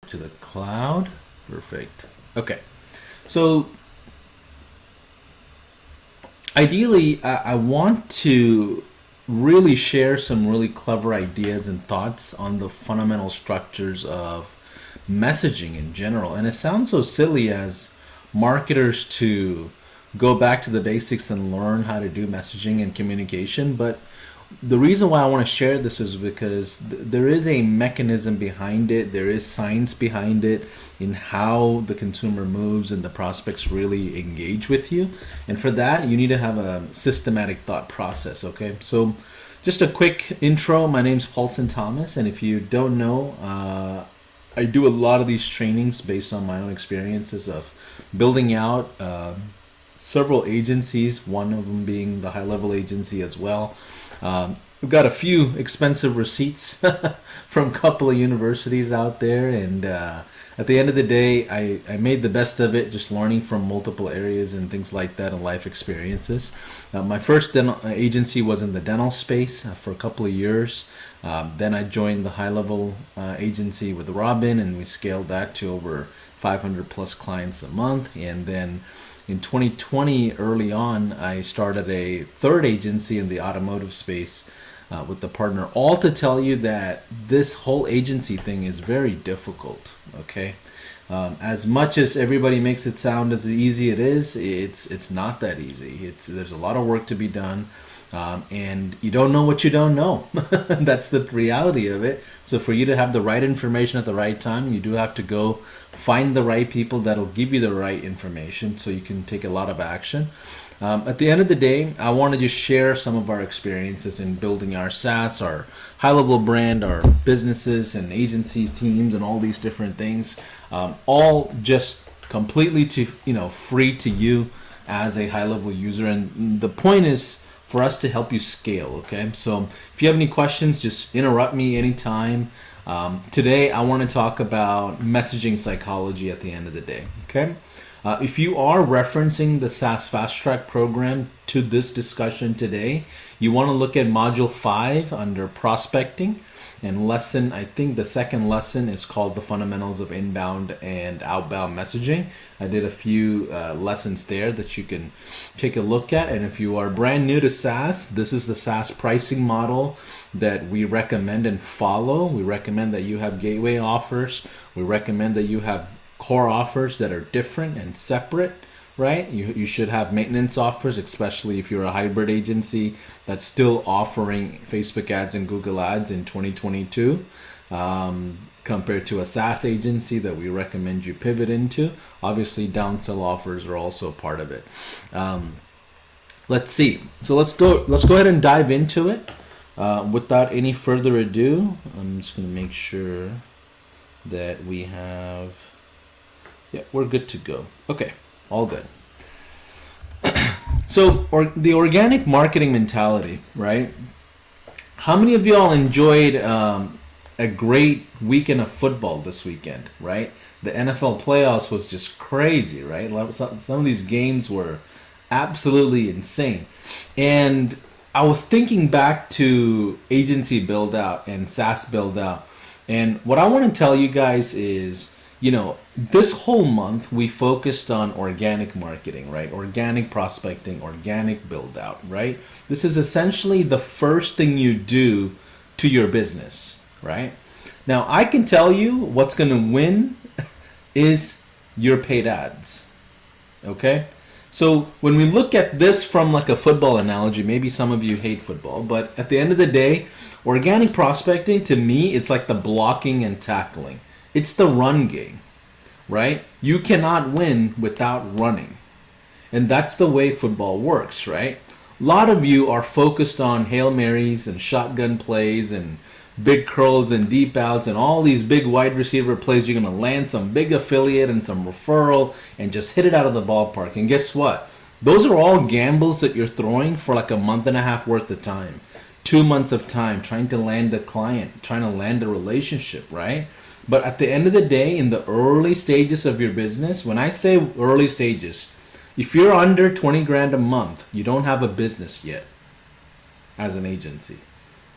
to the cloud. Perfect. Okay. So ideally, I want to really share some really clever ideas and thoughts on the fundamental structures of messaging in general. And it sounds so silly as marketers to go back to the basics and learn how to do messaging and communication, but the reason why I want to share this is because there is a mechanism behind it. There is science behind it in how the consumer moves and the prospects really engage with you. And for that, you need to have a systematic thought process. Okay, so just a quick intro. My name's Paulson Thomas, and if you don't know, I do a lot of these trainings based on my own experiences of building out several agencies, one of them being the high level agency as well. We've got a few expensive receipts from a couple of universities out there, and at the end of the day, I made the best of it, just learning from multiple areas and things like that and life experiences. My first dental agency was in the dental space for a couple of years. Then I joined the high level agency with Robin, and we scaled that to over 500 plus clients a month. And then in 2020, early on, I started a third agency in the automotive space with the partner. All to tell you that this whole agency thing is very difficult. Okay, as much as everybody makes it sound as easy it is, it's not that easy. There's a lot of work to be done. And you don't know what you don't know. That's the reality of it. So for you to have the right information at the right time, you do have to go find the right people that'll give you the right information so you can take a lot of action. At the end of the day, I want to just share some of our experiences in building our SaaS, our high-level brand, our businesses and agency teams and all these different things, all just completely free to you as a high-level user. And the point is for us to help you scale, okay? So if you have any questions, just interrupt me anytime. Today, I want to talk about messaging psychology at the end of the day, okay? If you are referencing the SaaS Fast Track program to this discussion today, you want to look at Module 5 under Prospecting. And I think the second lesson is called The Fundamentals of Inbound and Outbound Messaging. I did a few lessons there that you can take a look at. And if you are brand new to SaaS, this is the SaaS pricing model that we recommend and follow. We recommend that you have gateway offers. We recommend that you have core offers that are different and separate. Right? You should have maintenance offers, especially if you're a hybrid agency that's still offering Facebook ads and Google ads in 2022 compared to a SaaS agency that we recommend you pivot into. Obviously, downsell offers are also part of it. Let's see. So let's go ahead and dive into it. Without any further ado, I'm just going to make sure that we have... Yeah, we're good to go. Okay. All good. So, the organic marketing mentality, right? How many of y'all enjoyed a great weekend of football this weekend, right? The NFL playoffs was just crazy, right? Some of these games were absolutely insane. And I was thinking back to agency build out and SaaS build out. And what I want to tell you guys is, this whole month we focused on organic marketing, right? Organic prospecting, organic build out, right? This is essentially the first thing you do to your business, right? Now, I can tell you what's going to win is your paid ads, okay? So when we look at this from like a football analogy, maybe some of you hate football, but at the end of the day, organic prospecting to me, it's like the blocking and tackling. It's the run game, right? You cannot win without running. And that's the way football works, right? A lot of you are focused on Hail Marys and shotgun plays and big curls and deep outs and all these big wide receiver plays. You're going to land some big affiliate and some referral and just hit it out of the ballpark. And guess what? Those are all gambles that you're throwing for like a month and a half worth of time. 2 months of time trying to land a client, trying to land a relationship, right? But at the end of the day, in the early stages of your business, when I say early stages, if you're under 20 grand a month, you don't have a business yet as an agency.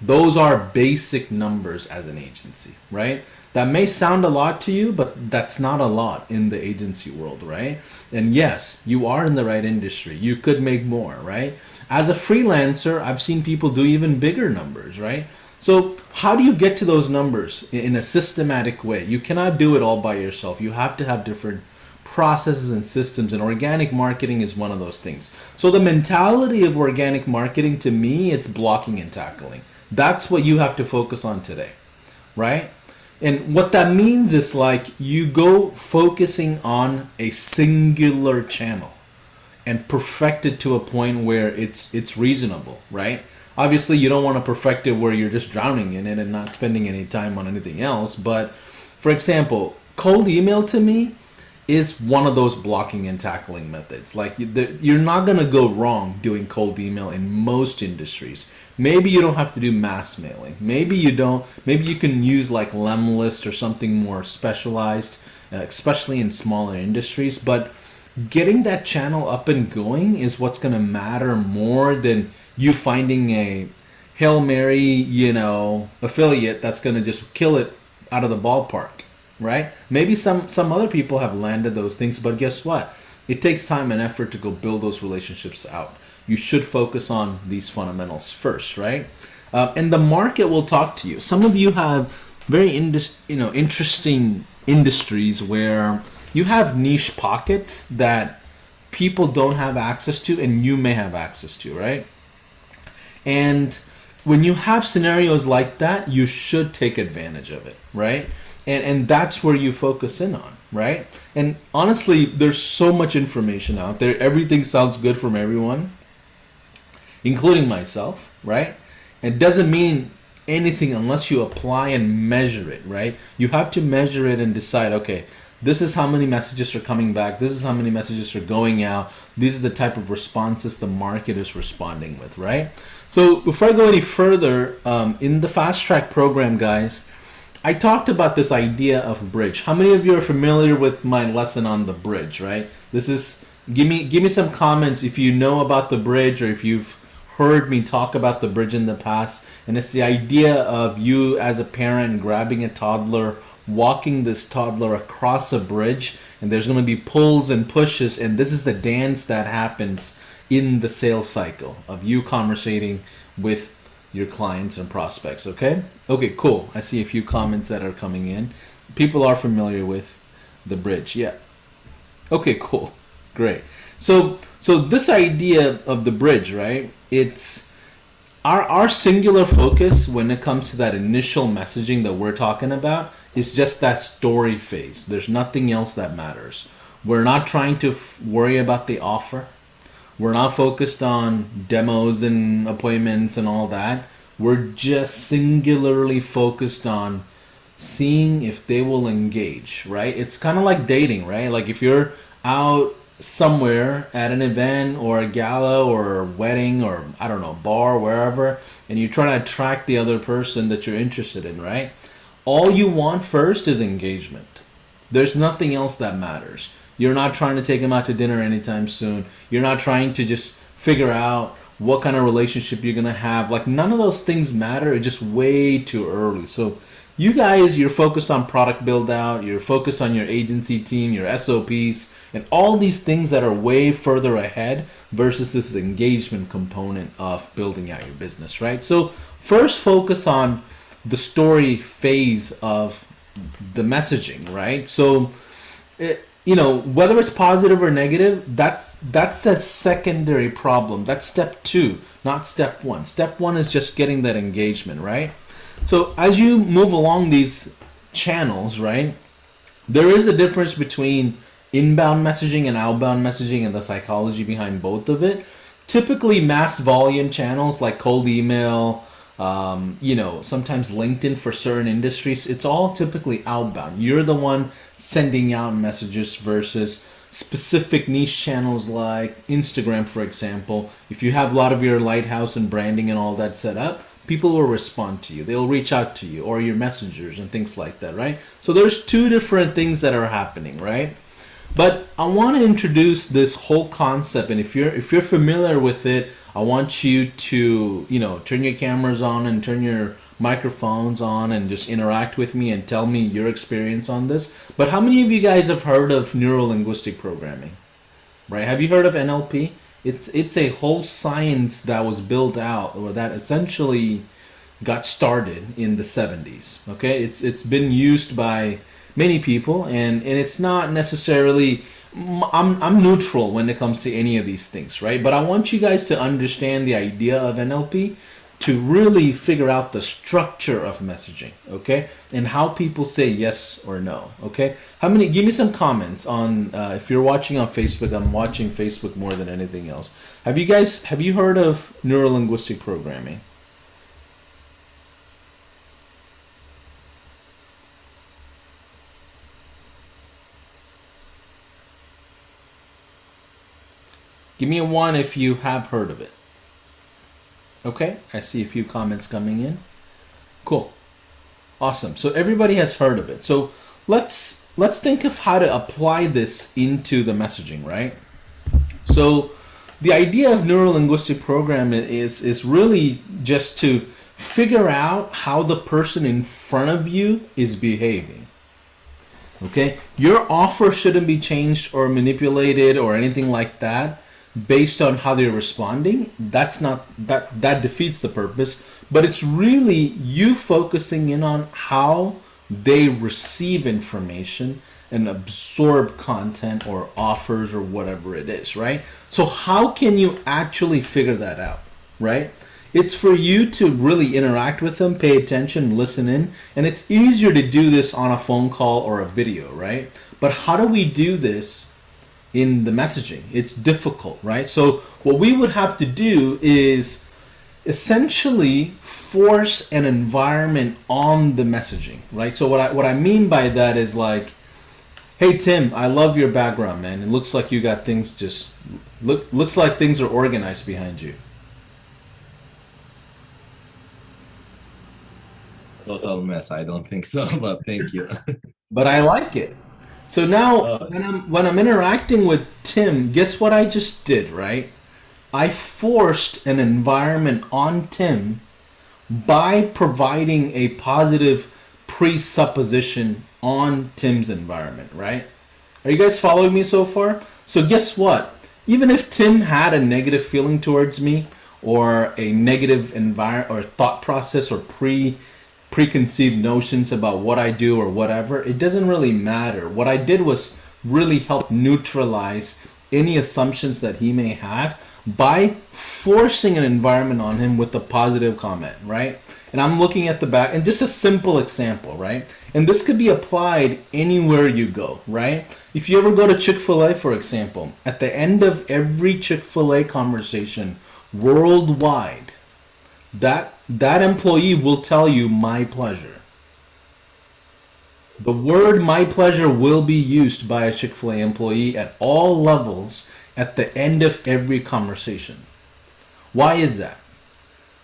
Those are basic numbers as an agency, right? That may sound a lot to you, but that's not a lot in the agency world, right? And yes, you are in the right industry. You could make more, right? As a freelancer, I've seen people do even bigger numbers, right? So how do you get to those numbers in a systematic way? You cannot do it all by yourself. You have to have different processes and systems, and organic marketing is one of those things. So the mentality of organic marketing, to me, it's blocking and tackling. That's what you have to focus on today, right? And what that means is like you go focusing on a singular channel and perfect it to a point where it's reasonable, right? Obviously, you don't want to perfect it where you're just drowning in it and not spending any time on anything else. But for example, cold email to me is one of those blocking and tackling methods. Like you're not going to go wrong doing cold email in most industries. Maybe you don't have to do mass mailing. Maybe you don't. Maybe you can use like Lemlist or something more specialized, especially in smaller industries. But getting that channel up and going is what's going to matter more than you finding a Hail Mary, affiliate that's going to just kill it out of the ballpark, right? Maybe some other people have landed those things, but guess what? It takes time and effort to go build those relationships out. You should focus on these fundamentals first, right? And the market will talk to you. Some of you have very interesting industries where you have niche pockets that people don't have access to and you may have access to, right? And when you have scenarios like that, you should take advantage of it, right? And that's where you focus in on, right? And honestly, there's so much information out there. Everything sounds good from everyone, including myself, right? It doesn't mean anything unless you apply and measure it, right? You have to measure it and decide, okay, this is how many messages are coming back. This is how many messages are going out. These are the type of responses the market is responding with, right? So before I go any further, in the Fast Track program, guys, I talked about this idea of bridge. How many of you are familiar with my lesson on the bridge, right? This is, give me some comments if you know about the bridge or if you've heard me talk about the bridge in the past. And it's the idea of you as a parent grabbing a toddler, walking this toddler across a bridge, and there's going to be pulls and pushes, and this is the dance that happens in the sales cycle of you conversating with your clients and prospects. Okay, cool. I see a few comments that are coming in. People are familiar with the bridge. Yeah. Okay, cool. Great. So this idea of the bridge, right? It's our singular focus when it comes to that initial messaging that we're talking about is just that story phase. There's nothing else that matters. We're not trying to worry about the offer. We're not focused on demos and appointments and all that. We're just singularly focused on seeing if they will engage, right? It's kind of like dating, right? Like if you're out somewhere at an event or a gala or a wedding or, I don't know, bar, wherever, and you're trying to attract the other person that you're interested in, right? All you want first is engagement. There's nothing else that matters. You're not trying to take them out to dinner anytime soon. You're not trying to just figure out what kind of relationship you're going to have. Like, none of those things matter. It's just way too early. So you guys, you're focused on product build out. You're focused on your agency team, your SOPs, and all these things that are way further ahead versus this engagement component of building out your business, right? So first focus on the story phase of the messaging, right? So, whether it's positive or negative, that's a secondary problem. That's step 2, not step 1. Step 1 is just getting that engagement, right? So as you move along these channels, right, there is a difference between inbound messaging and outbound messaging and the psychology behind both of it. Typically mass volume channels like cold email, sometimes LinkedIn for certain industries, it's all typically outbound. You're the one sending out messages versus specific niche channels like Instagram, for example. If you have a lot of your lighthouse and branding and all that set up, people will respond to you. They'll reach out to you or your messengers and things like that, right? So there's 2 different things that are happening, right? But I want to introduce this whole concept, and if you're familiar with it, I want you to, turn your cameras on and turn your microphones on and just interact with me and tell me your experience on this. But how many of you guys have heard of neuro linguistic programming? Right? Have you heard of NLP? It's a whole science that was built out, or that essentially got started in the 70s. Okay, it's been used by many people, and it's not necessarily. I'm neutral when it comes to any of these things, right? But I want you guys to understand the idea of NLP to really figure out the structure of messaging, okay, and how people say yes or no, okay. How many? Give me some comments on if you're watching on Facebook. I'm watching Facebook more than anything else. Have you heard of neurolinguistic programming? Give me a one if you have heard of it. Okay, I see a few comments coming in. Cool. Awesome. So everybody has heard of it. So let's think of how to apply this into the messaging, right? So the idea of neurolinguistic programming is really just to figure out how the person in front of you is behaving. Okay? Your offer shouldn't be changed or manipulated or anything like that based on how they're responding. That defeats the purpose. But it's really you focusing in on how they receive information and absorb content or offers or whatever it is, right? So how can you actually figure that out, right? It's for you to really interact with them, pay attention, listen in, and it's easier to do this on a phone call or a video, right? But how do we do this in the messaging? It's difficult, right? So what we would have to do is essentially force an environment on the messaging, right? So what I mean by that is like, hey Tim, I love your background, man. It looks like you got things just looks like things are organized behind you. Total mess. I don't think so, but thank you. But I like it. So now Uh, when I'm interacting with Tim, guess what I just did, right? I forced an environment on Tim by providing a positive presupposition on Tim's environment, right? Are you guys following me so far? So guess what? Even if Tim had a negative feeling towards me or a negative environment or thought process or preconceived notions about what I do or whatever, it doesn't really matter. What I did was really help neutralize any assumptions that he may have by forcing an environment on him with a positive comment, right? And I'm looking at the back, and just a simple example, right? And this could be applied anywhere you go, right? If you ever go to Chick-fil-A, for example, at the end of every Chick-fil-A conversation worldwide, that employee will tell you my pleasure. The word my pleasure will be used by a Chick-fil-A employee at all levels at the end of every conversation. Why is that?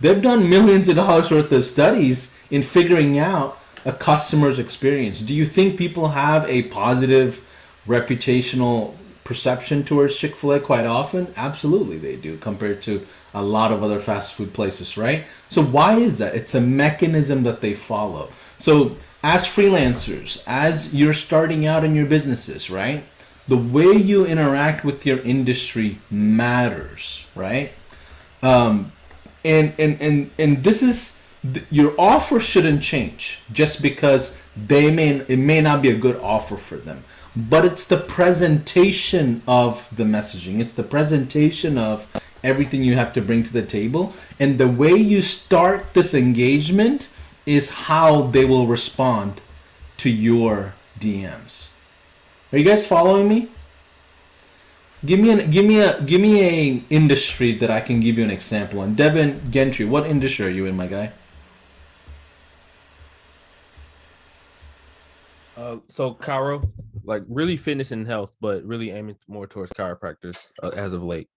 They've done millions of dollars worth of studies in figuring out a customer's experience. Do you think people have a positive reputational perception towards Chick-fil-A quite often? Absolutely they do, compared to a lot of other fast food places, right? So why is that? It's a mechanism that they follow. So as freelancers, as you're starting out in your businesses, right? The way you interact with your industry matters, right? And this is your offer shouldn't change just because it may not be a good offer for them, but it's the presentation of the messaging. It's the presentation of everything you have to bring to the table, and the way you start this engagement is how they will respond to your DMs. Are you guys following me? Give me a industry that I can give you an example on. Devin Gentry, what industry are you in, my guy? So Cairo, like really fitness and health, but really aiming more towards chiropractors as of late.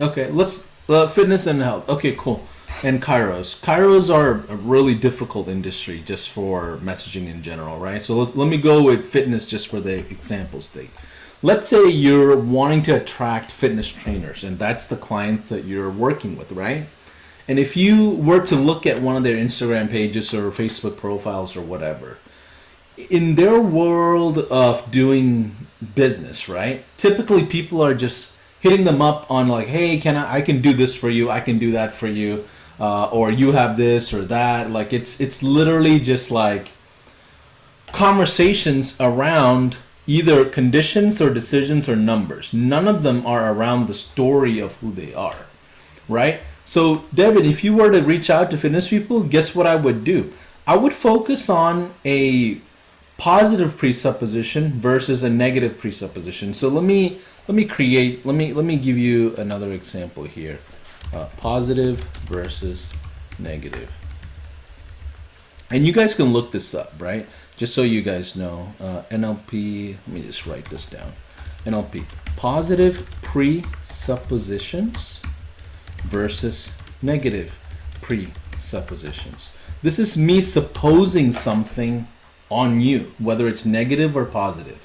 Okay, let's fitness and health. Okay, cool. And Kairos. Kairos are a really difficult industry just for messaging in general, right? So let me go with fitness just for the example's sake. let's say you're wanting to attract fitness trainers, and that's the clients that you're working with, right? And if you were to look at one of their Instagram pages or Facebook profiles or whatever, in their world of doing business, right? Typically, people are just hitting them up on like, "Hey, I can do this for you. I can do that for you, or you have this or that." Like it's literally just like conversations around either conditions or decisions or numbers. None of them are around the story of who they are, right? So, Devin, if you were to reach out to fitness people, guess what I would do? I would focus on a positive presupposition versus a negative presupposition. So let me give you another example here. Positive versus negative. And you guys can look this up, right? Just so you guys know. NLP, let me just write this down. NLP, positive presuppositions versus negative presuppositions. This is me supposing something on you, whether it's negative or positive,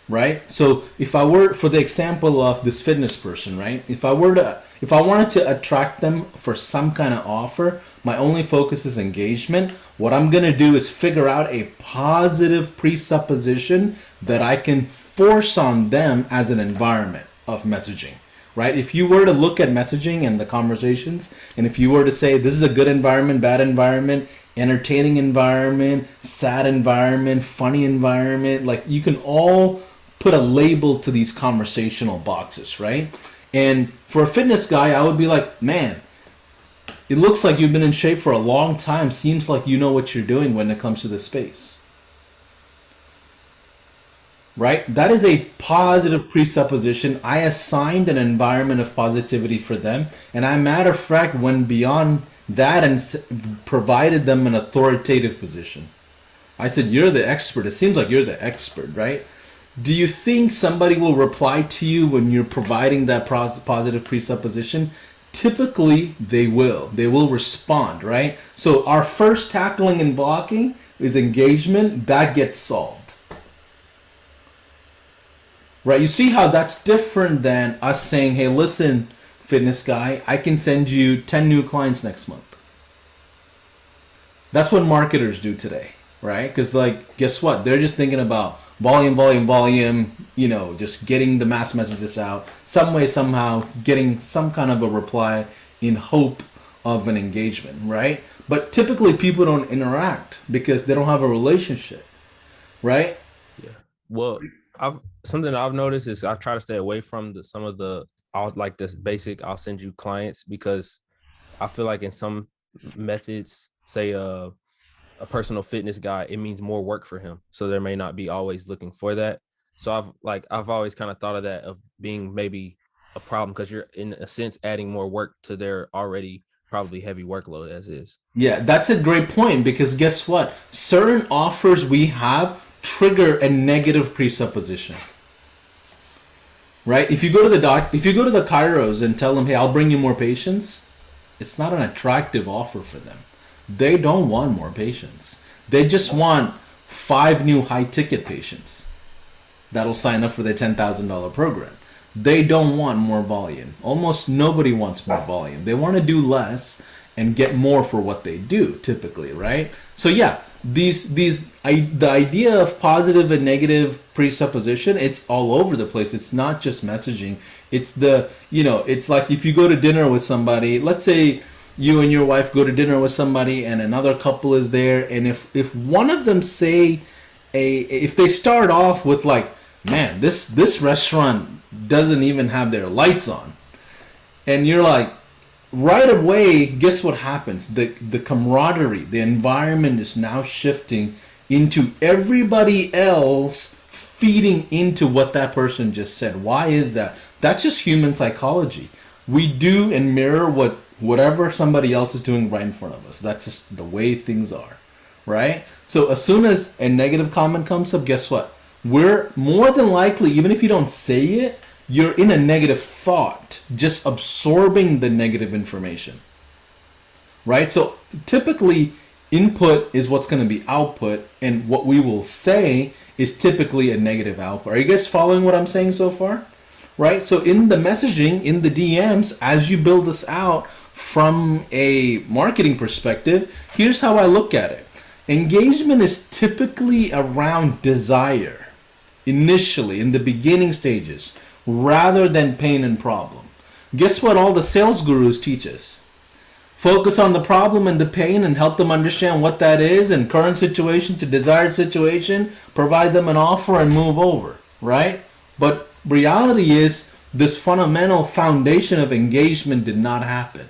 right? So if I were, for the example of this fitness person, right? If I wanted to attract them for some kind of offer, my only focus is engagement. What I'm going to do is figure out a positive presupposition that I can force on them as an environment of messaging, right? If you were to look at messaging and the conversations, and if you were to say, this is a good environment, bad environment, entertaining environment, sad environment, funny environment, like you can all put a label to these conversational boxes, right? And for a fitness guy, I would be like, man, it looks like you've been in shape for a long time. Seems like you know what you're doing when it comes to this space. Right? That is a positive presupposition. I assigned an environment of positivity for them. And I, matter of fact, went beyond that and provided them an authoritative position. I said, you're the expert. It seems like you're the expert, right? Do you think somebody will reply to you when you're providing that positive presupposition? Typically, they will. They will respond, right? So our first tackling and blocking is engagement. That gets solved. Right? You see how that's different than us saying, hey, listen, fitness guy, I can send you 10 new clients next month. That's what marketers do today, right? Because, like, guess what? They're just thinking about volume, you know, just getting the mass messages out, some way, somehow, getting some kind of a reply in hope of an engagement, right? But typically people don't interact because they don't have a relationship, right? Yeah. Well, something I've noticed is I try to stay away from I'll send you clients, because I feel like in some methods, say a personal fitness guy, it means more work for him. So there may not be always looking for that. So I've always kind of thought of that of being maybe a problem, because you're in a sense adding more work to their already probably heavy workload as is. Yeah, that's a great point, because guess what? Certain offers we have trigger a negative presupposition. Right? If you go to the chiros and tell them, hey, I'll bring you more patients, it's not an attractive offer for them. They don't want more patients. They just want 5 new high-ticket patients that'll sign up for their $10,000 program. They don't want more volume. Almost nobody wants more volume. They want to do less and get more for what they do, typically, right? So yeah, the idea of positive and negative presupposition, it's all over the place. It's not just messaging. It's it's like if you go to dinner with somebody, let's say you and your wife go to dinner with somebody and another couple is there, and if one of them if they start off with like, man, this restaurant doesn't even have their lights on, and you're like, right away, guess what happens? The camaraderie, the environment is now shifting into everybody else feeding into what that person just said. Why is that? That's just human psychology. We do and mirror whatever somebody else is doing right in front of us. That's just the way things are, right? So as soon as a negative comment comes up, guess what? We're more than likely, even if you don't say it, you're in a negative thought, just absorbing the negative information, right? So typically, input is what's going to be output, and what we will say is typically a negative output. Are you guys following what I'm saying so far? Right? So in the messaging, in the DMs, as you build this out from a marketing perspective, here's how I look at it. Engagement is typically around desire, initially, in the beginning stages, rather than pain and problem. Guess what all the sales gurus teach us? Focus on the problem and the pain and help them understand what that is, and current situation to desired situation, provide them an offer and move over, right? But reality is this fundamental foundation of engagement did not happen.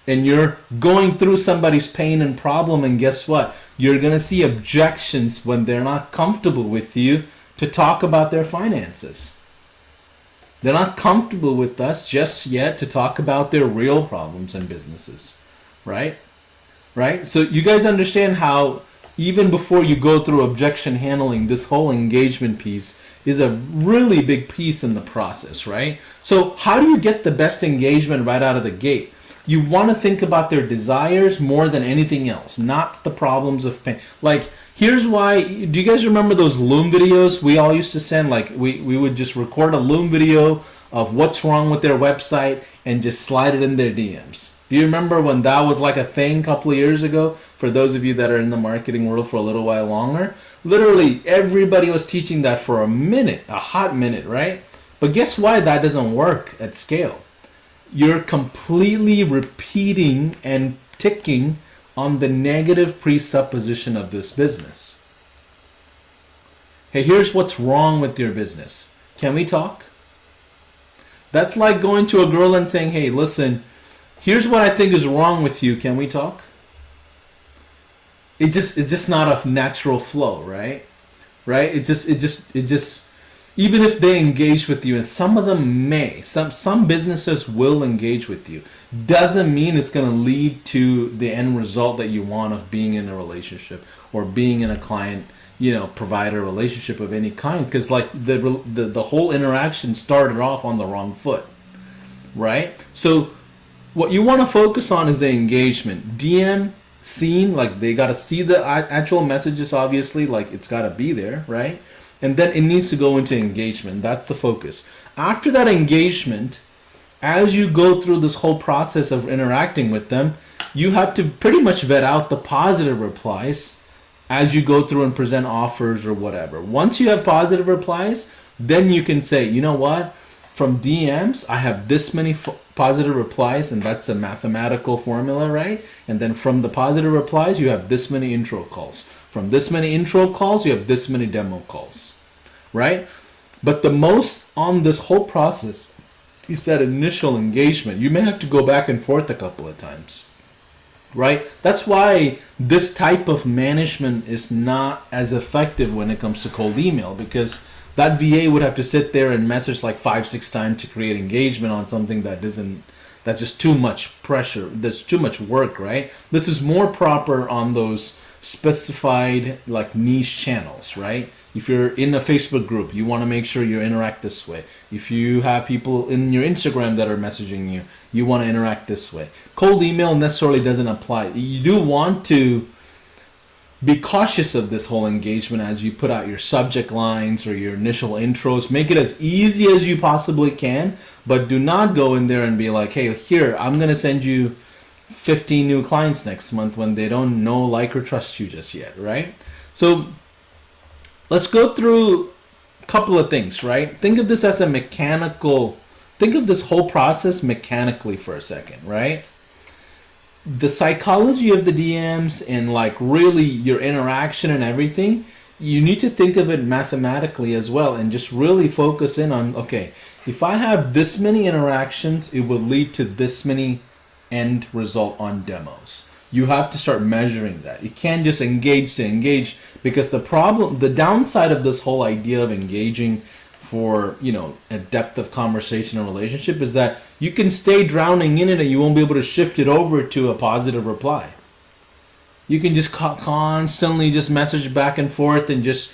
And you're going through somebody's pain and problem, and guess what? You're going to see objections when they're not comfortable with you to talk about their finances. They're not comfortable with us just yet to talk about their real problems and businesses, right? Right? So you guys understand how even before you go through objection handling, this whole engagement piece is a really big piece in the process, right? So how do you get the best engagement right out of the gate? You want to think about their desires more than anything else, not the problems of pain. Like, here's why. Do you guys remember those Loom videos we all used to send? Like, we would just record a Loom video of what's wrong with their website and just slide it in their DMs. Do you remember when that was like a thing a couple of years ago? For those of you that are in the marketing world for a little while longer, literally everybody was teaching that for a minute, a hot minute, right? But guess why that doesn't work at scale? You're completely repeating and ticking on the negative presupposition of this business. Hey, here's what's wrong with your business. Can we talk? That's like going to a girl and saying, hey, listen, here's what I think is wrong with you. Can we talk? It's just not a natural flow, right? Right? It just even if they engage with you, and some of them may, some businesses will engage with you, doesn't mean it's going to lead to the end result that you want of being in a relationship or being in a client, provider relationship of any kind. Because like the whole interaction started off on the wrong foot, right? So what you want to focus on is the engagement. DM, seen, like they got to see the actual messages, obviously, like it's got to be there, right? And then it needs to go into engagement. That's the focus. After that engagement, as you go through this whole process of interacting with them, you have to pretty much vet out the positive replies as you go through and present offers or whatever. Once you have positive replies, then you can say, you know what? From DMs, I have this many positive replies, and that's a mathematical formula, right? And then from the positive replies, you have this many intro calls. From this many intro calls, you have this many demo calls, right? But the most on this whole process is that initial engagement. You may have to go back and forth a couple of times, right? That's why this type of management is not as effective when it comes to cold email, because that VA would have to sit there and message like 5-6 times to create engagement on something that's just too much pressure. There's too much work, right? This is more proper on those specified like niche channels, right? If you're in a Facebook group, you want to make sure you interact this way. If you have people in your Instagram that are messaging you, you want to interact this way. Cold email necessarily doesn't apply. You do want to be cautious of this whole engagement as you put out your subject lines or your initial intros. Make it as easy as you possibly can, but do not go in there and be like, hey, here, I'm going to send you 15 new clients next month when they don't know, like, or trust you just yet, right? So let's go through a couple of things, right? Think of this as think of this whole process mechanically for a second, right? The psychology of the DMs and like really your interaction and everything, you need to think of it mathematically as well, and just really focus in on, okay, if I have this many interactions, it will lead to this many end result on demos. You have to start measuring that. You can't just engage to engage, because the downside of this whole idea of engaging for, a depth of conversation and relationship is that you can stay drowning in it and you won't be able to shift it over to a positive reply. You can just constantly just message back and forth and just,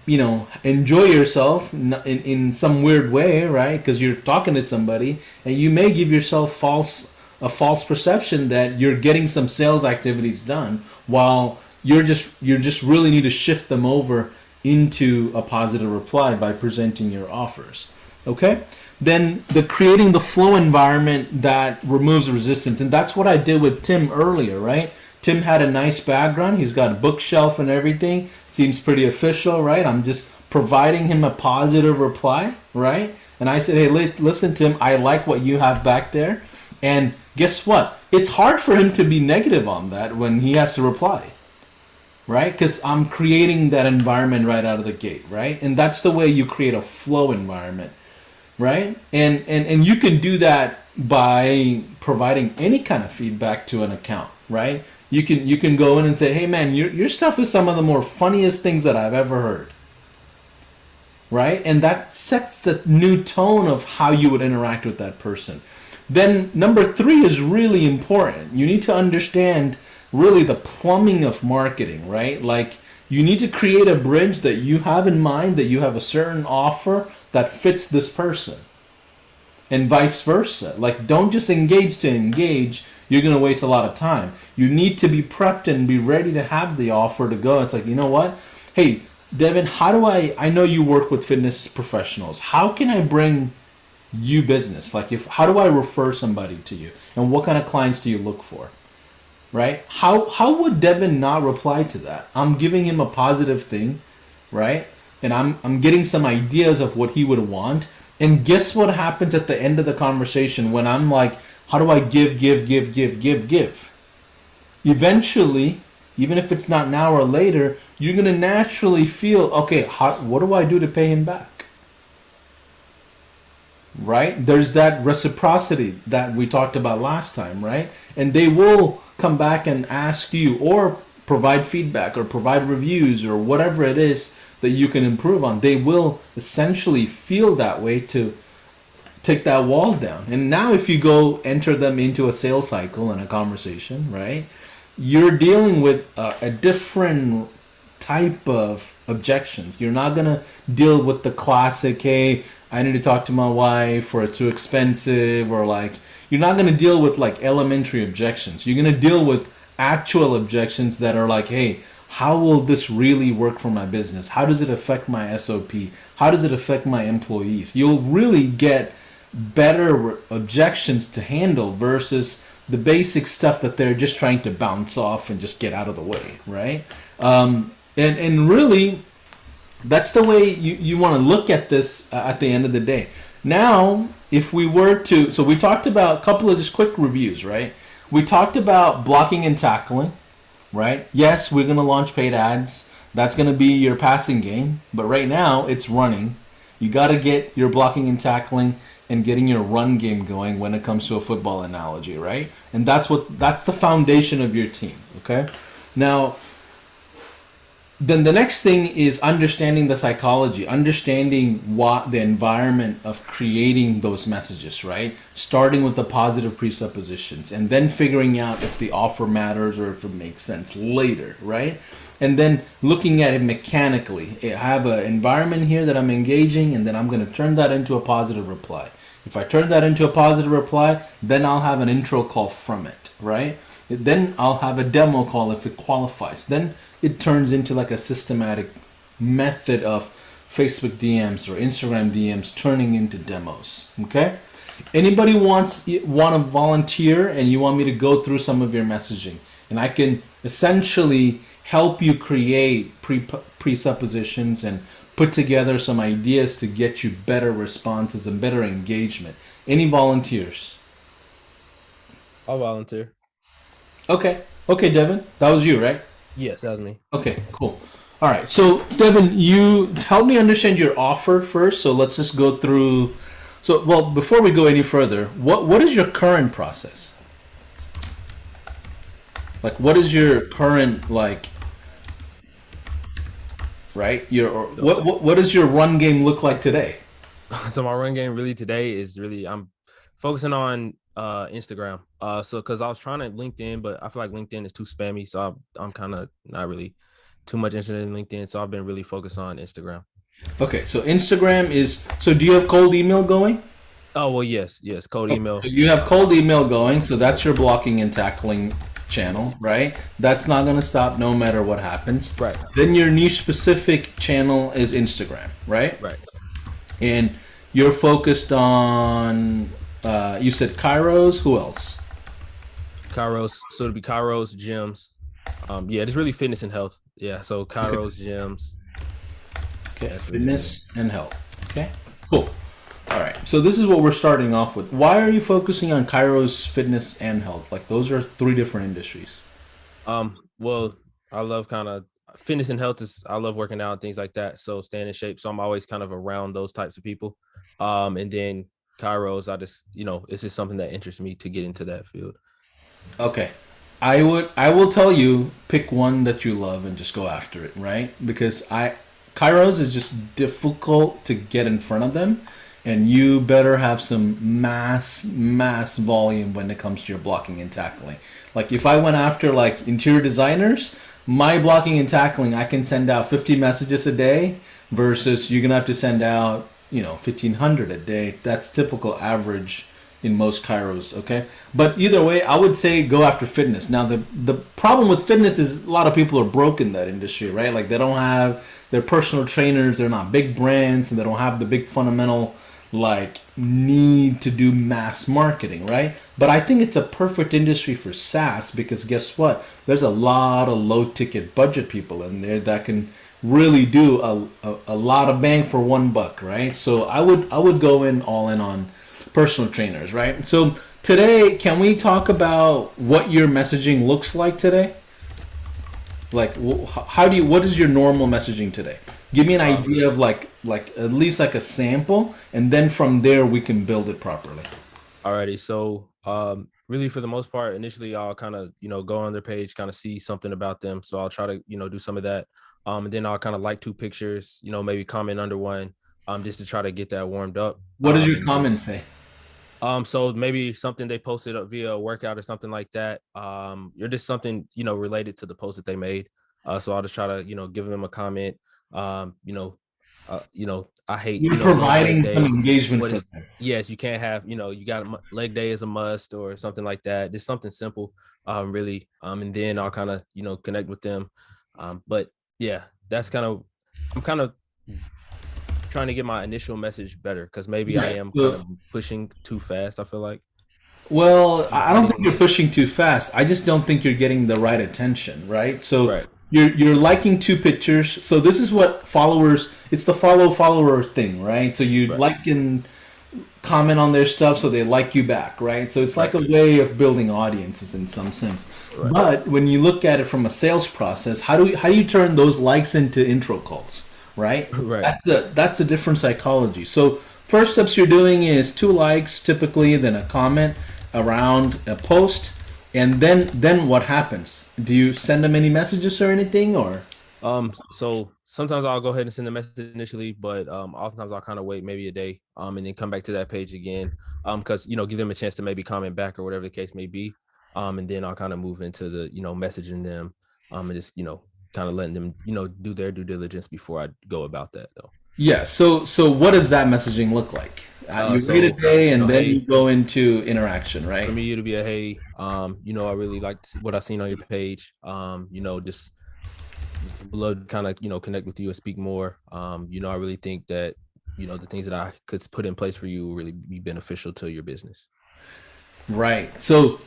enjoy yourself in some weird way, right? Because you're talking to somebody and you may give yourself false a false perception that you're getting some sales activities done while you're just really need to shift them over into a positive reply by presenting your offers. Okay? Then the creating the flow environment that removes resistance. And that's what I did with Tim earlier, right? Tim had a nice background. He's got a bookshelf and everything. Seems pretty official, right? I'm just providing him a positive reply, right? And I said, hey, listen, Tim, I like what you have back there. And guess what? It's hard for him to be negative on that when he has to reply, right? Because I'm creating that environment right out of the gate, right? And that's the way you create a flow environment, right? And you can do that by providing any kind of feedback to an account, right? You can go in and say, hey man, your stuff is some of the more funniest things that I've ever heard, right? And that sets the new tone of how you would interact with that person. Then number 3 is really important. You need to understand really the plumbing of marketing, right? Like you need to create a bridge that you have in mind, that you have a certain offer that fits this person, and vice versa. Like don't just engage to engage. You're going to waste a lot of time. You need to be prepped and be ready to have the offer to go. It's like, you know what? Hey, Devin, how do I know you work with fitness professionals. How can I bring you business? Like how do I refer somebody to you? And what kind of clients do you look for? Right? How would Devin not reply to that? I'm giving him a positive thing, right? And I'm getting some ideas of what he would want. And guess what happens at the end of the conversation when I'm like, how do I give? Eventually, even if it's not now or later, you're going to naturally feel, okay, what do I do to pay him back? Right? There's that reciprocity that we talked about last time, right? And they will come back and ask you or provide feedback or provide reviews or whatever it is that you can improve on. They will essentially feel that way to take that wall down. And now if you go enter them into a sales cycle and a conversation, right, you're dealing with a different type of objections. You're not going to deal with the classic, hey, I need to talk to my wife, or it's too expensive, or like, you're not going to deal with like elementary objections. You're going to deal with actual objections that are like, hey, how will this really work for my business? How does it affect my SOP? How does it affect my employees? You'll really get better objections to handle versus the basic stuff that they're just trying to bounce off and just get out of the way, right? And really, that's the way you want to look at this at the end of the day. Now, if we were to, so we talked about a couple of just quick reviews, right? We talked about blocking and tackling, right? Yes, we're going to launch paid ads. That's going to be your passing game. But right now, it's running. You got to get your blocking and tackling and getting your run game going when it comes to a football analogy, right? And that's the foundation of your team, okay? Now, then the next thing is understanding the psychology, understanding what the environment of creating those messages, right? Starting with the positive presuppositions and then figuring out if the offer matters or if it makes sense later, right? And then looking at it mechanically. I have an environment here that I'm engaging, and then I'm going to turn that into a positive reply. If I turn that into a positive reply, then I'll have an intro call from it, right? Then I'll have a demo call if it qualifies. Then it turns into like a systematic method of Facebook DMs or Instagram DMs turning into demos, okay? Anybody want to volunteer and you want me to go through some of your messaging, and I can essentially help you create presuppositions and put together some ideas to get you better responses and better engagement. Any volunteers? I'll volunteer. Okay, Devin, that was you, right? Yes, that was me. Okay, cool. All right, so Devin, you help me understand your offer first. So let's just go through. So, well, before we go any further, what is your current process? Like, what is your current right? What does your run game look like today? So my run game really today is really I'm focusing on Instagram. So because I was trying to LinkedIn, but I feel like LinkedIn is too spammy, so I'm kind of not really too much interested in LinkedIn. So I've been really focused on Instagram. Okay, so Instagram is. So do you have cold email going? Oh well, yes, cold email. So you have cold email going, so that's your blocking and tackling channel, right? That's not going to stop no matter what happens. Right, Then your niche specific channel is Instagram, right? right. And you're focused on, you said Kairos, who else? Kairos, so it'll be Kairos gyms. Yeah, it's really fitness and health. Yeah, so Kairos gyms. Okay, That's really fitness and health. Okay, cool. All right, so this is what we're starting off with. Why are you focusing on Kairos, fitness, and health? Like those are three different industries. Well, I love kind of fitness and health is I love working out and things like that. So staying in shape. So I'm always kind of around those types of people. And then Kairos, I just, it's just something that interests me to get into that field. Okay. I will tell you pick one that you love and just go after it, right? Because Kairos is just difficult to get in front of them, and you better have some mass volume when it comes to your blocking and tackling. Like if I went after like interior designers, my blocking and tackling, I can send out 50 messages a day versus you're going to have to send out, 1,500 a day. That's typical average in most Kairos, okay? But either way, I would say go after fitness. Now, the problem with fitness is a lot of people are broke in that industry, right? Like they don't have their personal trainers, they're not big brands, and they don't have the big fundamental like need to do mass marketing, right? But I think it's a perfect industry for SaaS because guess what? There's a lot of low ticket budget people in there that can really do a lot of bang for $1, right? So I would go in all in on personal trainers, right? So today, can we talk about what your messaging looks like today? Like, what is your normal messaging today? Give me an idea of like at least like a sample, and then from there we can build it properly. Alrighty, so really for the most part, initially I'll kind of go on their page, kind of see something about them. So I'll try to do some of that, and then I'll kind of like 2 pictures, maybe comment under one, just to try to get that warmed up. What does your comment say? So maybe something they posted up via a workout or something like that. You're just something, related to the post that they made. So I'll just try to, give them a comment. I hate, You're providing some engagement for them. Yes, you can't have, you got leg day is a must or something like that. Just something simple, really. And then I'll kind of, connect with them. But yeah, I'm kind of trying to get my initial message better because maybe I am kind of pushing too fast, I feel like. Well, I don't think you're pushing too fast. I just don't think you're getting the right attention, right? So right. You're liking 2 pictures. So this is what followers, it's the follower thing, right? So you like and comment on their stuff so they like you back, right? So it's like a way of building audiences in some sense. Right. But when you look at it from a sales process, how do you turn those likes into intro calls? Right? Right. That's the different psychology. So first steps you're doing is 2 likes typically, then a comment around a post, and then what happens? Do you send them any messages or anything, or? So sometimes I'll go ahead and send a message initially, but oftentimes I'll kind of wait maybe a day, and then come back to that page again, because give them a chance to maybe comment back or whatever the case may be, and then I'll kind of move into the messaging them, and just kind of letting them, do their due diligence before I go about that, though. Yeah. So what does that messaging look like? You wait a day and then you go into interaction, right? For me, it'll be a hey, I really liked what I seen on your page. Just love to kind of connect with you and speak more. I really think that the things that I could put in place for you will really be beneficial to your business. Right. So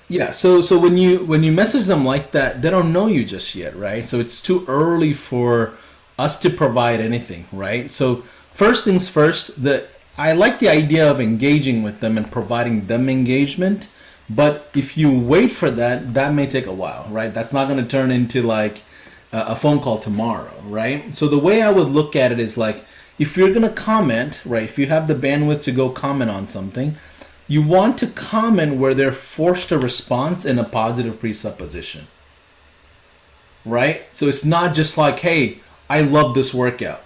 when you message them like that, they don't know you just yet, right? So it's too early for us to provide anything, right? So first things first, I like the idea of engaging with them and providing them engagement, but if you wait for that may take a while, right? That's not going to turn into like a phone call tomorrow, right? So the way I would look at it is like, if you're going to comment, right, if you have the bandwidth to go comment on something, you want to comment where they're forced a response in a positive presupposition, right? So it's not just like, hey, I love this workout,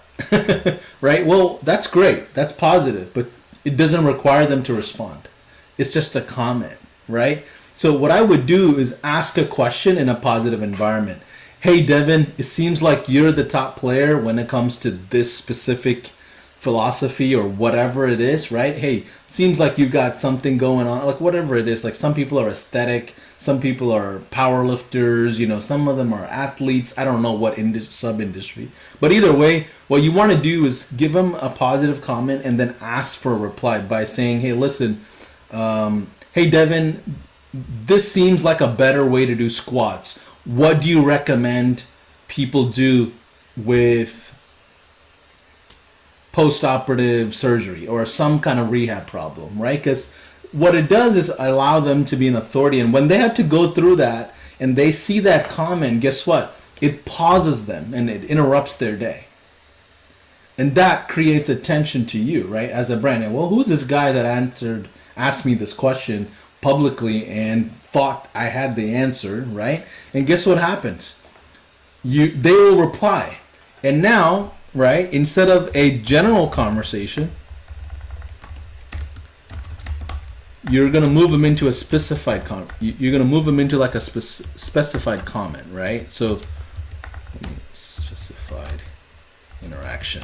right? Well, that's great. That's positive, but it doesn't require them to respond. It's just a comment, right? So what I would do is ask a question in a positive environment. Hey, Devin, it seems like you're the top player when it comes to this specific philosophy or whatever it is, right? Hey, seems like you got something going on, like whatever it is. Like some people are aesthetic, some people are power lifters, some of them are athletes. I don't know what sub industry, but either way, what you want to do is give them a positive comment and then ask for a reply by saying, hey, listen, hey Devin, this seems like a better way to do squats. What do you recommend people do with post-operative surgery or some kind of rehab problem, right? Because what it does is allow them to be an authority, and when they have to go through that and they see that comment, guess what? It pauses them and it interrupts their day. And that creates attention to you, right? As a brand. And, well, who's this guy that asked me this question publicly and thought I had the answer, right? And guess what happens? They will reply. And now, right, instead of a general conversation, you're going to move them into a specified you're going to move them into like a specified comment, right? So specified interaction,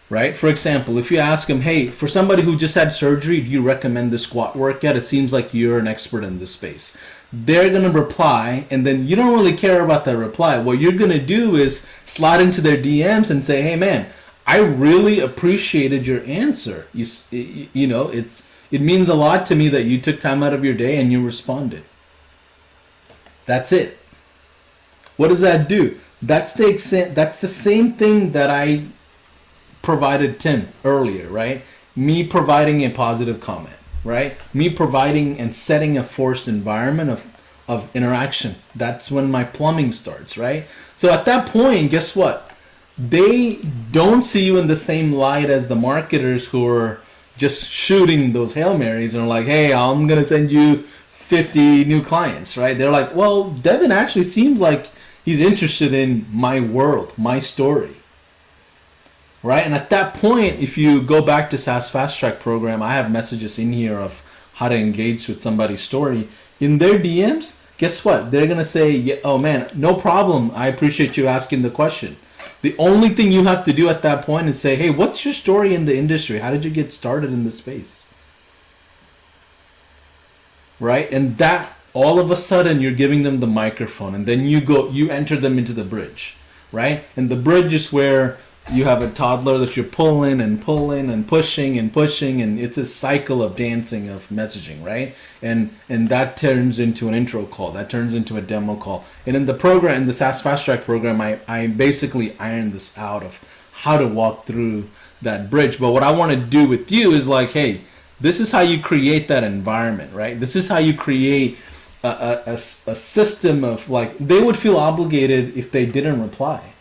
right? For example, if you ask them, hey, for somebody who just had surgery, do you recommend this squat workout? It seems like you're an expert in this space. They're going to reply, and then you don't really care about that reply. What you're going to do is slide into their DMs and say, hey man, I really appreciated your answer. It means a lot to me that you took time out of your day and you responded. That's it. What does that do? That's the same thing that I provided Tim earlier, right? Me providing a positive comment, right? Me providing and setting a forced environment of interaction. That's when my plumbing starts, right? So at that point, guess what? They don't see you in the same light as the marketers who are just shooting those Hail Marys and are like, hey, I'm going to send you 50 new clients, right? They're like, well, Devin actually seems like he's interested in my world, my story. Right? And at that point, if you go back to SaaS Fast Track program, I have messages in here of how to engage with somebody's story. In their DMs, guess what? They're going to say, yeah, oh man, no problem. I appreciate you asking the question. The only thing you have to do at that point is say, hey, what's your story in the industry? How did you get started in this space? Right? And that, all of a sudden, you're giving them the microphone, and then you enter them into the bridge, right? And the bridge is where you have a toddler that you're pulling and pushing, and it's a cycle of dancing, of messaging, right? And that turns into an intro call, that turns into a demo call. And in the program, in the SaaS Fast Track program, I basically iron this out of how to walk through that bridge. But what I want to do with you is like, hey, this is how you create that environment, right? This is how you create a system of, like, they would feel obligated if they didn't reply.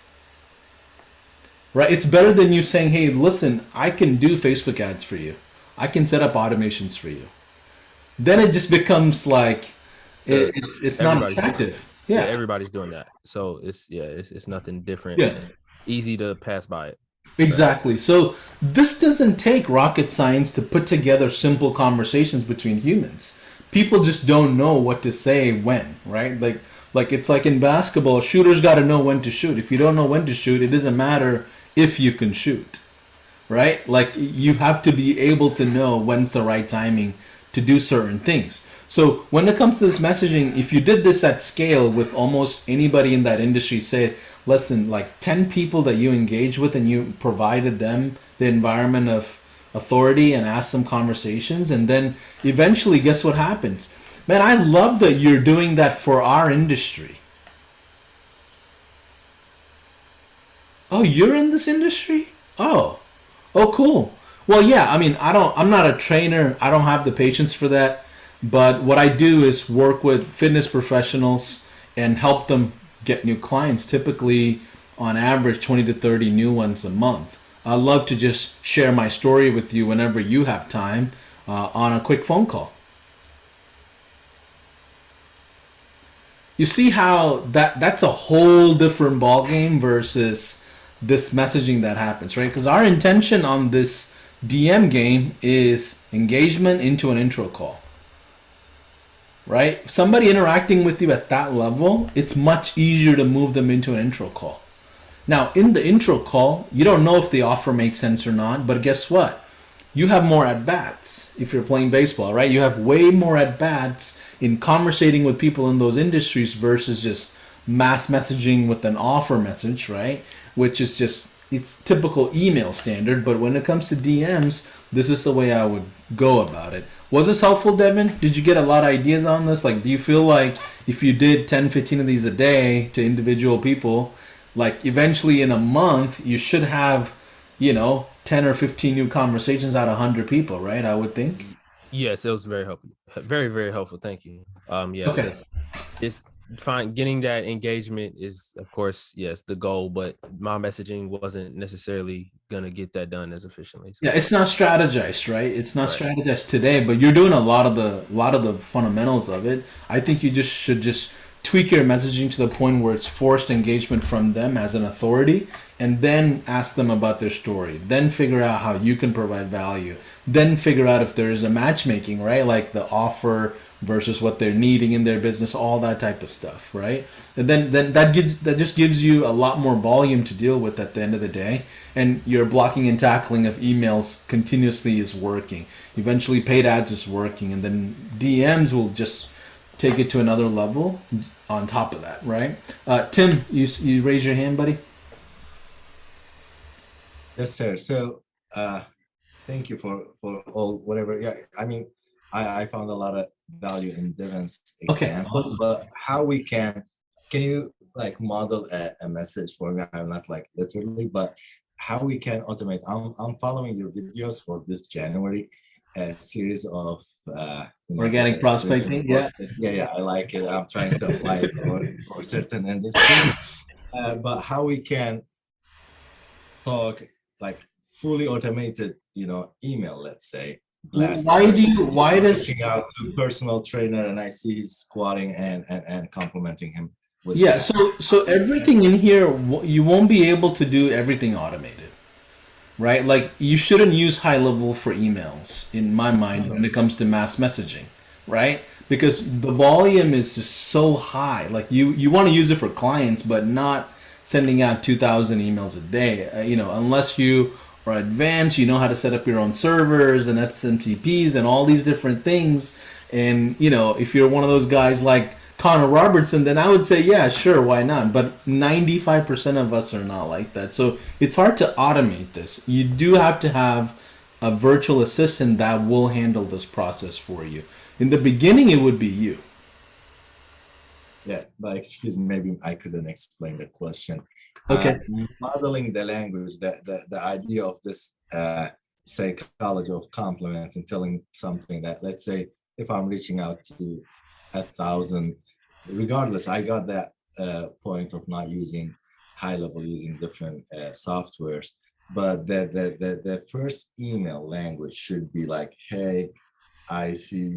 Right? It's better than you saying, hey, listen, I can do Facebook ads for you. I can set up automations for you. Then it just becomes like, it's not attractive. Yeah, everybody's doing that. So it's nothing different. Yeah. Easy to pass by it. Exactly. So this doesn't take rocket science to put together simple conversations between humans. People just don't know what to say when, right? Like it's like in basketball, shooters got to know when to shoot. If you don't know when to shoot, it doesn't matter if you can shoot, right? Like you have to be able to know when's the right timing to do certain things. So when it comes to this messaging, if you did this at scale with almost anybody in that industry, say, listen, like 10 people that you engage with and you provided them the environment of authority and asked them conversations, and then eventually guess what happens? Man, I love that you're doing that for our industry. Oh, you're in this industry? Oh, cool. Well, yeah, I mean, I'm not a trainer. I don't have the patience for that. But what I do is work with fitness professionals and help them get new clients, typically on average 20 to 30 new ones a month. I love to just share my story with you whenever you have time on a quick phone call. You see how that's a whole different ballgame versus this messaging that happens, right? Because our intention on this DM game is engagement into an intro call, right? Somebody interacting with you at that level, it's much easier to move them into an intro call. Now, in the intro call, you don't know if the offer makes sense or not, but guess what? You have more at bats if you're playing baseball, right? You have way more at bats in conversating with people in those industries versus just mass messaging with an offer message, right? Which is just, it's typical email standard, but when it comes to DMs, this is the way I would go about it. Was this helpful, Devin? Did you get a lot of ideas on this? Like, do you feel like if you did 10, 15 of these a day to individual people, like eventually in a month, you should have, 10 or 15 new conversations out of 100 people, right? I would think. Yes, it was very helpful. Very, very helpful. Thank you. Yeah, Okay. because it's fine. Getting that engagement is, of course, yes, the goal, but my messaging wasn't necessarily gonna get that done as efficiently. So, Yeah, it's not strategized, right? It's not right. strategized today, but you're doing a lot of the fundamentals of it. I think you just should just tweak your messaging to the point where it's forced engagement from them as an authority, and then ask them about their story. Then figure out how you can provide value. Then figure out if there is a matchmaking, right? Like the offer versus what they're needing in their business, all that type of stuff, right? And then that just gives you a lot more volume to deal with at the end of the day, and your blocking and tackling of emails continuously is working. Eventually, paid ads is working, and then DMs will just take it to another level on top of that, right? Tim, you raise your hand, buddy. Yes, sir. So, thank you for all whatever. Yeah, I mean, I found a lot of value in Devin's Okay, example, awesome. but how we can you like model a message for me? I'm not like literally, but how we can automate. I'm following your videos for this January series of Organic LinkedIn prospecting, yeah. marketing. Yeah, yeah, I like it. I'm trying to apply it for certain industries. But how we can talk like fully automated, email, let's say, blasting Why do you? versus, Why does? reaching out to personal trainer and I see he's squatting and complimenting him with Yeah. that. So everything in here, you won't be able to do everything automated, right? Like you shouldn't use high level for emails, in my mind, when it comes to mass messaging, right? Because the volume is just so high. Like you want to use it for clients, but not sending out 2,000 emails a day. Unless you are advanced, you know how to set up your own servers and SMTPs and all these different things. And if you're one of those guys like Connor Robertson, then I would say, yeah, sure, why not? But 95% of us are not like that. So it's hard to automate this. You do have to have a virtual assistant that will handle this process for you. In the beginning, it would be you. Yeah, but excuse me, maybe I couldn't explain the question. Okay. Modeling the language, the idea of this psychology of compliments and telling something that, let's say, if I'm reaching out to 1,000, regardless, I got that point of not using high level, using different softwares. But the first email language should be like, hey, I see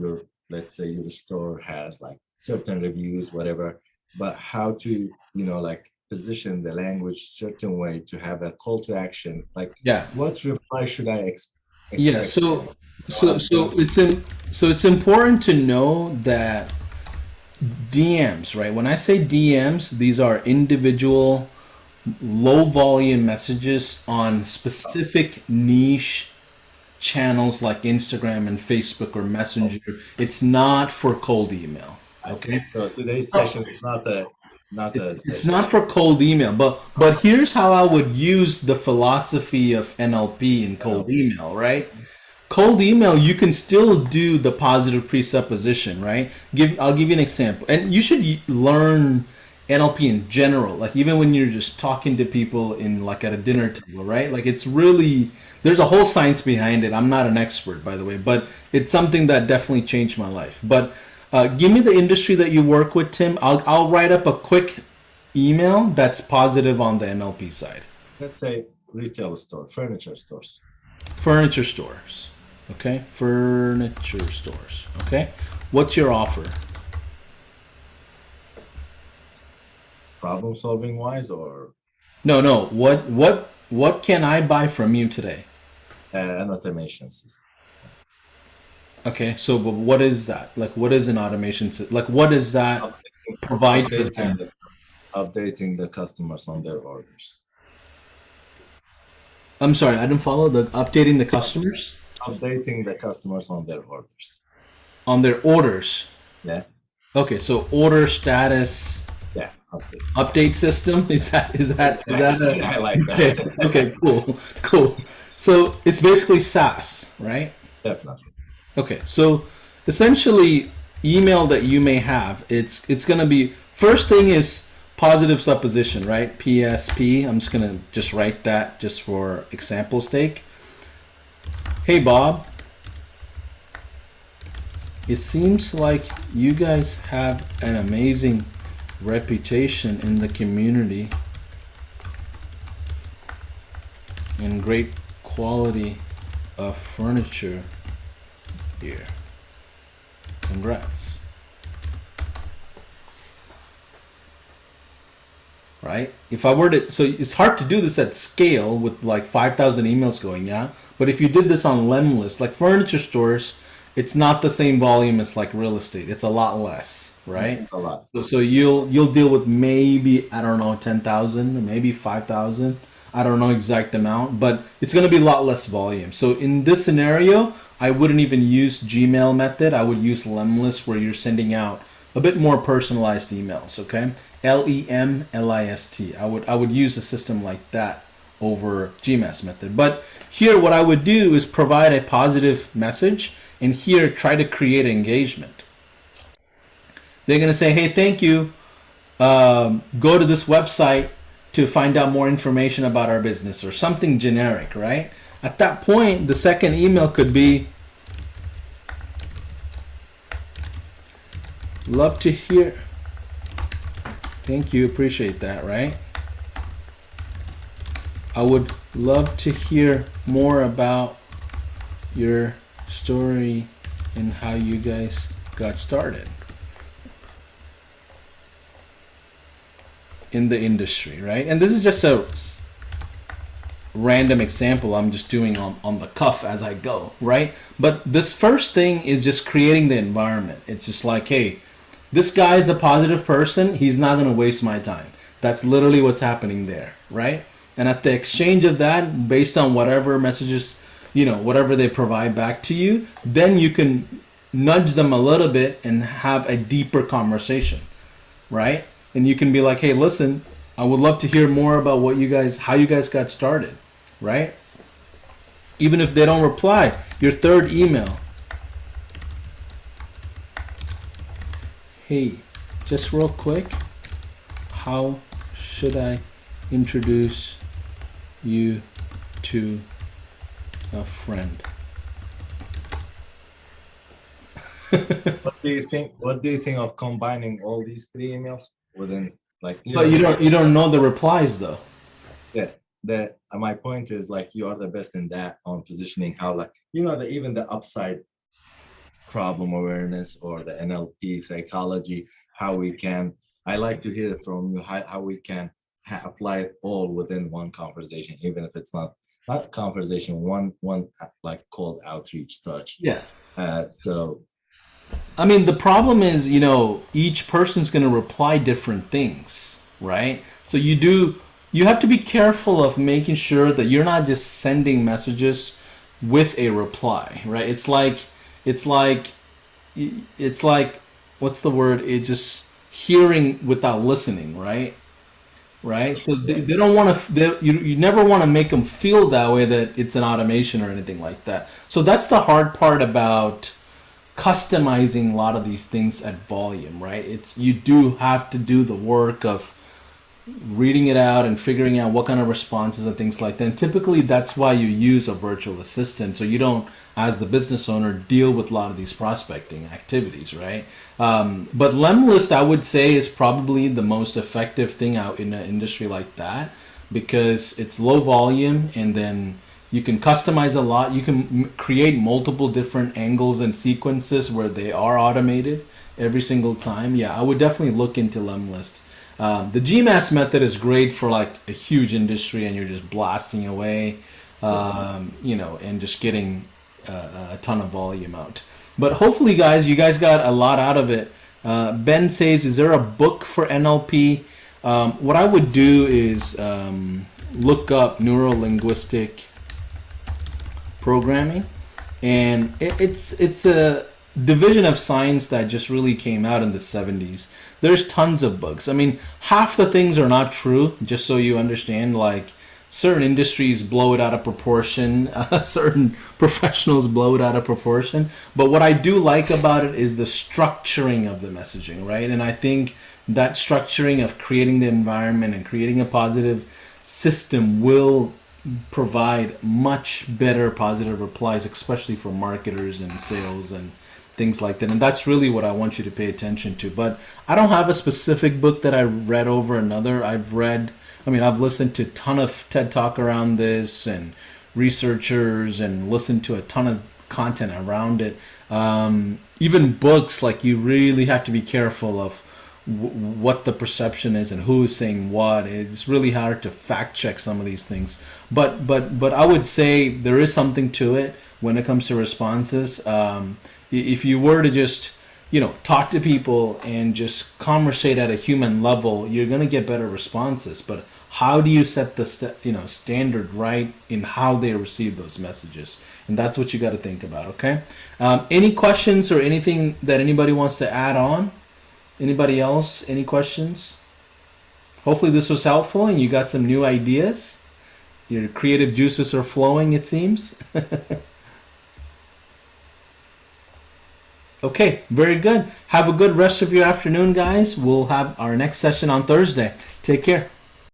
let's say your store has like certain reviews, whatever, but how to, like position the language certain way to have a call to action, like Yeah. what reply should I Yeah. expect from So you? so I'm so thinking, it's important to know that DMs, right? When I say DMs, these are individual low volume messages on specific niche channels like Instagram and Facebook or oh, Messenger. It's not for cold email. I Okay. see. So today's session is not a It's session. not for cold email, but here's how I would use the philosophy of NLP in cold NLP. email, right? Cold email, you can still do the positive presupposition, right? I'll give you an example, and you should learn NLP in general, like even when you're just talking to people in like at a dinner table, right? Like it's really there's a whole science behind it. I'm not an expert, by the way, but it's something that definitely changed my life. But give me the industry that you work with, Tim. I'll write up a quick email that's positive on the NLP side. Let's say retail store, furniture stores. Furniture stores. Okay, furniture stores. Okay, what's your offer? Problem solving wise, or No, no. What can I buy from you today? an automation system. Okay, so but what is that? Like, what is an automation? Like, what does that Updating, provide for updating them? the updating the customers on their orders. I'm sorry, I didn't follow the updating the customers Updating the customers on their orders. on their orders. Yeah. Okay, so order status Yeah. Update. update system is that a I like okay, that. okay, cool. So it's basically SaaS, right? Definitely. Okay, so essentially, email that you may have, it's gonna be first thing is positive supposition, right? PSP. I'm just gonna just write that just for example's sake. Hey Bob, it seems like you guys have an amazing reputation in the community and great quality of furniture here. Congrats. Right? If I were to, so it's hard to do this at scale with like 5,000 emails going, yeah? But if you did this on Lemlist, like furniture stores, it's not the same volume as like real estate. It's a lot less, right? A lot. So you'll deal with maybe, I don't know, 10,000, maybe 5,000. I don't know exact amount, but it's going to be a lot less volume. So in this scenario, I wouldn't even use Gmail method. I would use Lemlist, where you're sending out a bit more personalized emails, okay? Lemlist. I would use a system like that over Gmail method. But here what I would do is provide a positive message, and here try to create engagement. They're going to say, hey, thank you. Go to this website to find out more information about our business, or something generic, right? At that point, the second email could be, love to hear. Thank you, appreciate that, right? I would love to hear more about your story and how you guys got started in the industry, right? And this is just a random example I'm just doing on the cuff as I go, right? But this first thing is just creating the environment. It's just like, hey, this guy is a positive person. He's not going to waste my time. That's literally what's happening there, right? And at the exchange of that, based on whatever messages, whatever they provide back to you, then you can nudge them a little bit and have a deeper conversation, right? And you can be like, hey, listen, I would love to hear more about how you guys got started, right? Even if they don't reply, your third email. Hey, just real quick, how should I introduce you to a friend? What do you think? What do you think of combining all these three emails within, like? But you don't know the replies though. Yeah. My point is, like, you are the best in that, on positioning how, like, even the upside problem awareness, or the NLP psychology, how we can. I like to hear from you how we can apply it all within one conversation, even if it's not conversation, one like cold outreach touch. Yeah. So I mean, the problem is, each person's going to reply different things, right? So you have to be careful of making sure that you're not just sending messages with a reply, right? It's like, what's the word? It's just hearing without listening, right? Right. So they don't want to. You never want to make them feel that way, that it's an automation or anything like that. So that's the hard part about customizing a lot of these things at volume, right? You do have to do the work of reading it out and figuring out what kind of responses and things like that. And typically that's why you use a virtual assistant, so you don't, as the business owner, deal with a lot of these prospecting activities, right? But Lemlist, I would say, is probably the most effective thing out in an industry like that, because it's low volume, and then you can customize a lot. You can create multiple different angles and sequences where they are automated every single time. Yeah, I would definitely look into Lemlist. The GMAS method is great for like a huge industry, and you're just blasting away, and just getting a ton of volume out. But hopefully, you guys got a lot out of it. Ben says, is there a book for NLP? What I would do is look up neuro-linguistic programming, and it's a division of science that just really came out in the 70s. There's tons of books. I mean, half the things are not true, just so you understand. Like, certain industries blow it out of proportion, certain professionals blow it out of proportion. But what I do like about it is the structuring of the messaging, right? And I think that structuring of creating the environment and creating a positive system will provide much better positive replies, especially for marketers and sales and things like that. And that's really what I want you to pay attention to. But I don't have a specific book that I read over another. I've listened to a ton of TED Talk around this and researchers, and listened to a ton of content around it. Even books, like, you really have to be careful of what the perception is and who is saying what. It's really hard to fact check some of these things. But I would say there is something to it when it comes to responses. If you were to just, talk to people and just conversate at a human level, you're going to get better responses. But how do you set the standard right in how they receive those messages? And that's what you got to think about, okay? Any questions or anything that anybody wants to add on? Anybody else? Any questions? Hopefully this was helpful and you got some new ideas. Your creative juices are flowing, it seems. Okay, very good. Have a good rest of your afternoon, guys. We'll have our next session on Thursday. Take care.